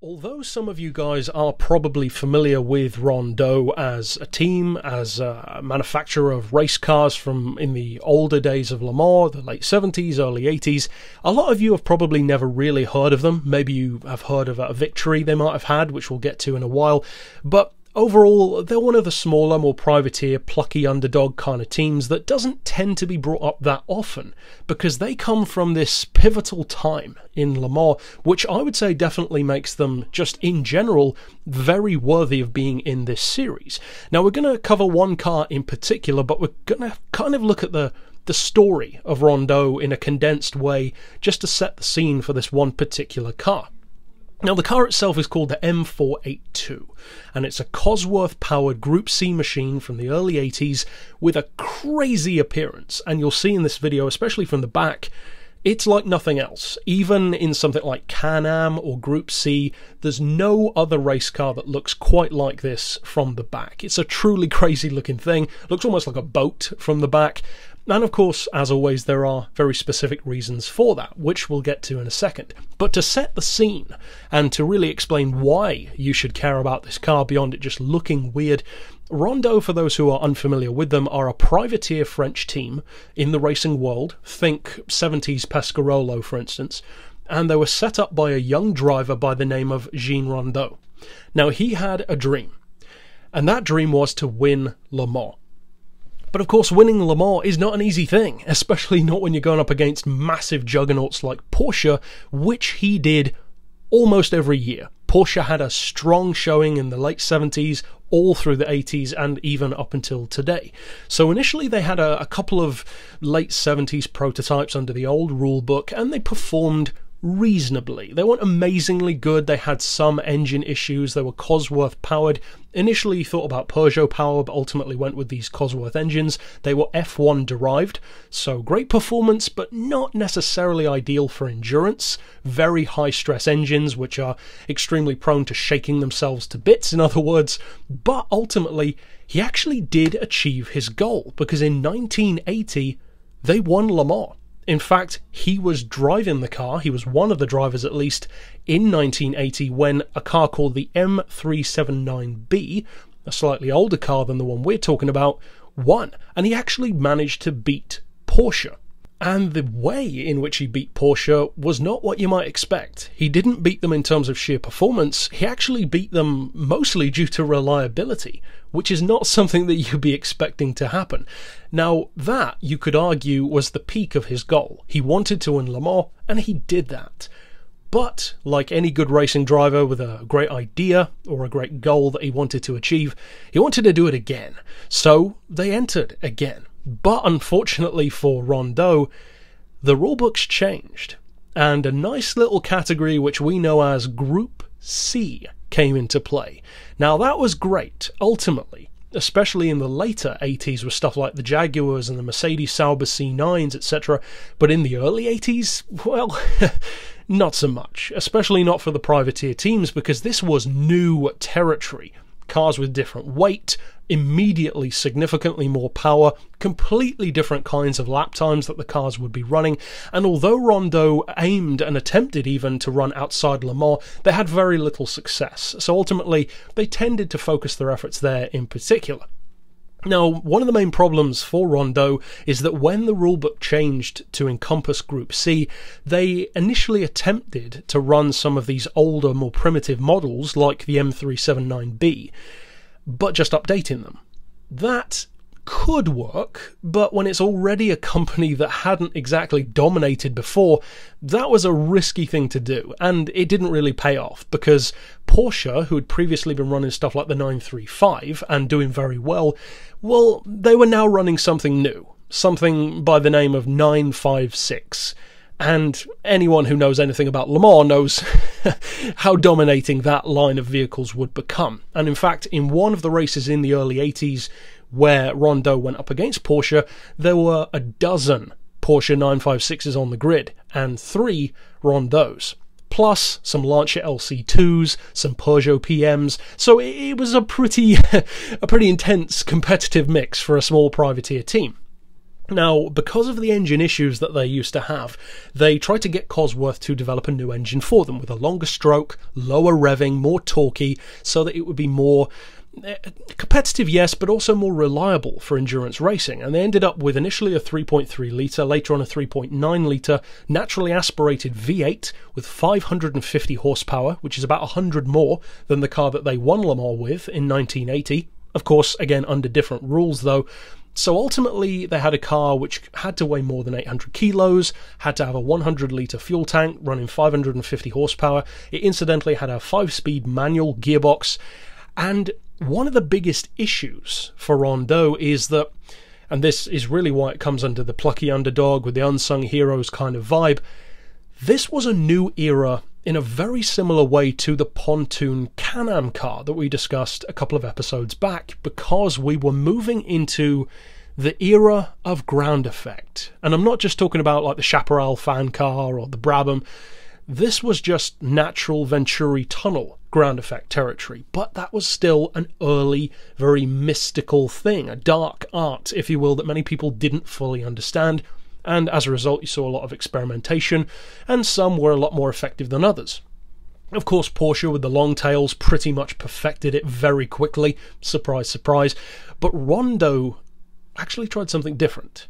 Although some of you guys are probably familiar with Rondeau as a team, as a manufacturer of race cars from in the older days of Le Mans, the late 70s, early 80s, a lot of you have probably never really heard of them. Maybe you have heard of a victory they might have had, which we'll get to in a while, but overall, they're one of the smaller, more privateer, plucky underdog kind of teams that doesn't tend to be brought up that often because they come from this pivotal time in Le Mans, which I would say definitely makes them, just in general, very worthy of being in this series. Now, we're going to cover one car in particular, but we're going to kind of look at the story of Rondeau in a condensed way just to set the scene for this one particular car. Now, the car itself is called the M482, and it's a Cosworth-powered Group C machine from the early 80s with a crazy appearance, and you'll see in this video, especially from the back, it's like nothing else. Even in something like Can-Am or Group C, there's no other race car that looks quite like this from the back. It's a truly crazy looking thing, looks almost like a boat from the back. And of course, as always, there are very specific reasons for that, which we'll get to in a second. But to set the scene, and to really explain why you should care about this car beyond it just looking weird, Rondeau, for those who are unfamiliar with them, are a privateer French team in the racing world. Think 70s Pescarolo, for instance. And they were set up by a young driver by the name of Jean Rondeau. Now, he had a dream, and that dream was to win Le Mans. But of course, winning Le Mans is not an easy thing, especially not when you're going up against massive juggernauts like Porsche, which he did almost every year. Porsche had a strong showing in the late 70s, all through the 80s, and even up until today. So initially they had a couple of late 70s prototypes under the old rulebook, and they performed reasonably. They weren't amazingly good, they had some engine issues, they were Cosworth powered. Initially thought about Peugeot power, but ultimately went with these Cosworth engines. They were F1 derived, so great performance, but not necessarily ideal for endurance. Very high stress engines, which are extremely prone to shaking themselves to bits, in other words. But ultimately, he actually did achieve his goal, because in 1980, they won Le Mans. In fact, he was driving the car, he was one of the drivers at least, in 1980 when a car called the M379B, a slightly older car than the one we're talking about, won. And he actually managed to beat Porsche. And the way in which he beat Porsche was not what you might expect. He didn't beat them in terms of sheer performance, he actually beat them mostly due to reliability, which is not something that you'd be expecting to happen. Now, that, you could argue, was the peak of his goal. He wanted to win Le Mans, and he did that. But, like any good racing driver with a great idea or a great goal that he wanted to achieve, he wanted to do it again. So, they entered again. But unfortunately for Rondeau, the rulebook's changed, and a nice little category which we know as Group C came into play. Now that was great, ultimately, especially in the later 80s with stuff like the Jaguars and the Mercedes Sauber C9s, etc. But in the early 80s, well, not so much, especially not for the privateer teams, because this was new territory. Cars with different weight, immediately significantly more power, completely different kinds of lap times that the cars would be running, and although Rondeau aimed and attempted even to run outside Le Mans, they had very little success, so ultimately they tended to focus their efforts there in particular. Now, one of the main problems for Rondeau is that when the rulebook changed to encompass Group C, they initially attempted to run some of these older, more primitive models like the M379B, but just updating them. That could work, but when it's already a company that hadn't exactly dominated before, that was a risky thing to do, and it didn't really pay off, because Porsche, who had previously been running stuff like the 935 and doing very well, well, they were now running something new, something by the name of 956. And anyone who knows anything about Le Mans knows how dominating that line of vehicles would become. And in fact, in one of the races in the early 80s where Rondeau went up against Porsche, there were a dozen Porsche 956s on the grid, and 3 Rondeaus. Plus some Lancia LC2s, some Peugeot PMs, so it was a pretty intense competitive mix for a small privateer team. Now, because of the engine issues that they used to have, they tried to get Cosworth to develop a new engine for them with a longer stroke, lower revving, more torquey, so that it would be more competitive, yes, but also more reliable for endurance racing. And they ended up with initially a 3.3 litre, later on a 3.9 litre naturally aspirated V8 with 550 horsepower, which is about 100 more than the car that they won Le Mans with in 1980. Of course, again, under different rules though. So ultimately, they had a car which had to weigh more than 800 kilos, had to have a 100-litre fuel tank running 550 horsepower. It incidentally had a 5-speed manual gearbox. And one of the biggest issues for Rondeau is that, and this is really why it comes under the plucky underdog with the unsung heroes kind of vibe, this was a new era in a very similar way to the pontoon Can-Am car that we discussed a couple of episodes back, because we were moving into the era of ground effect. And I'm not just talking about like the Chaparral fan car or the Brabham. This was just natural Venturi tunnel ground effect territory, but that was still an early, very mystical thing, a dark art, if you will, that many people didn't fully understand. And as a result, you saw a lot of experimentation, and some were a lot more effective than others. Of course, Porsche with the long tails pretty much perfected it very quickly, surprise, surprise, but Rondeau actually tried something different.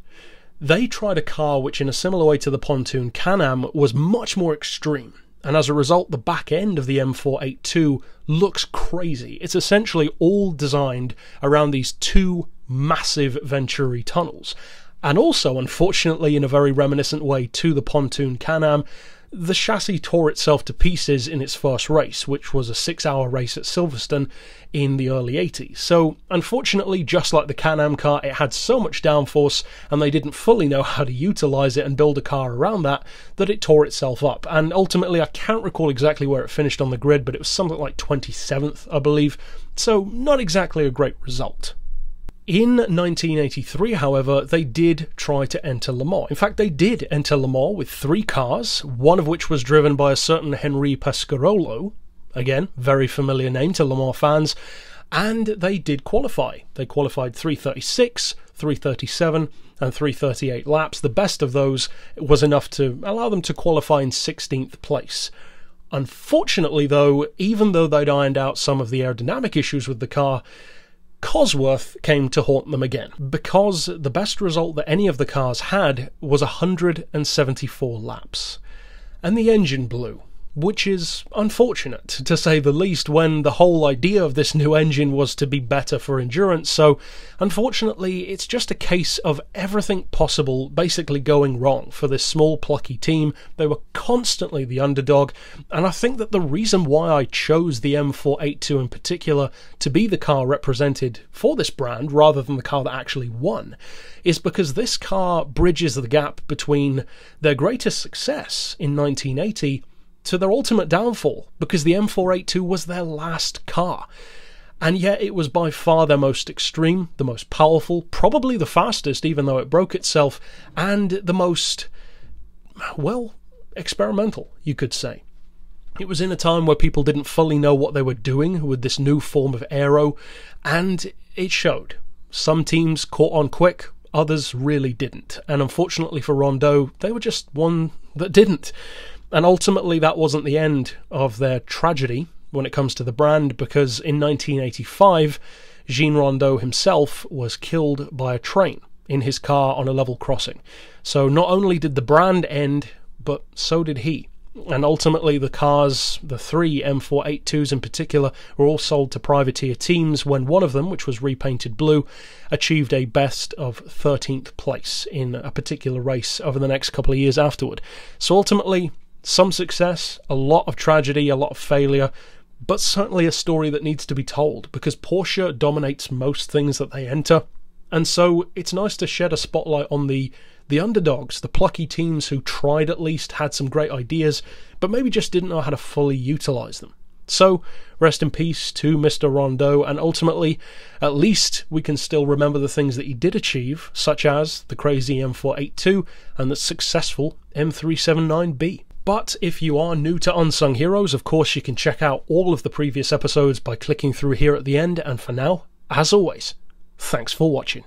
They tried a car which, in a similar way to the pontoon Can-Am, was much more extreme, and as a result, the back end of the M482 looks crazy. It's essentially all designed around these two massive Venturi tunnels. And also, unfortunately, in a very reminiscent way to the pontoon Can-Am, the chassis tore itself to pieces in its first race, which was a 6-hour race at Silverstone in the early 80s. So, unfortunately, just like the Can-Am car, it had so much downforce, and they didn't fully know how to utilise it and build a car around that it tore itself up. And ultimately, I can't recall exactly where it finished on the grid, but it was something like 27th, I believe. So, not exactly a great result. In 1983, however, they did try to enter Le Mans. In fact, they did enter Le Mans with 3 cars, one of which was driven by a certain Henri Pescarolo. Again, very familiar name to Le Mans fans. And they did qualify. They qualified 336, 337, and 338 laps. The best of those was enough to allow them to qualify in 16th place. Unfortunately, though, even though they'd ironed out some of the aerodynamic issues with the car, Cosworth came to haunt them again, because the best result that any of the cars had was 174 laps. And the engine blew, which is unfortunate, to say the least, when the whole idea of this new engine was to be better for endurance. So, unfortunately, it's just a case of everything possible basically going wrong for this small, plucky team. They were constantly the underdog, and I think that the reason why I chose the M482 in particular to be the car represented for this brand, rather than the car that actually won, is because this car bridges the gap between their greatest success in 1980 to their ultimate downfall, because the M482 was their last car. And yet it was by far their most extreme, the most powerful, probably the fastest, even though it broke itself, and the most, well, experimental, you could say. It was in a time where people didn't fully know what they were doing with this new form of aero, and it showed. Some teams caught on quick, others really didn't. And unfortunately for Rondeau, they were just one that didn't. And ultimately, that wasn't the end of their tragedy when it comes to the brand, because in 1985, Jean Rondeau himself was killed by a train in his car on a level crossing. So not only did the brand end, but so did he. And ultimately, the cars, the 3 M482s in particular, were all sold to privateer teams, when one of them, which was repainted blue, achieved a best of 13th place in a particular race over the next couple of years afterward. So ultimately, some success, a lot of tragedy, a lot of failure, but certainly a story that needs to be told, because Porsche dominates most things that they enter. And so it's nice to shed a spotlight on the underdogs, the plucky teams who tried, at least, had some great ideas, but maybe just didn't know how to fully utilise them. So, rest in peace to Mr. Rondeau, and ultimately, at least we can still remember the things that he did achieve, such as the crazy M482 and the successful M379B. But if you are new to Unsung Heroes, of course you can check out all of the previous episodes by clicking through here at the end, and for now, as always, thanks for watching.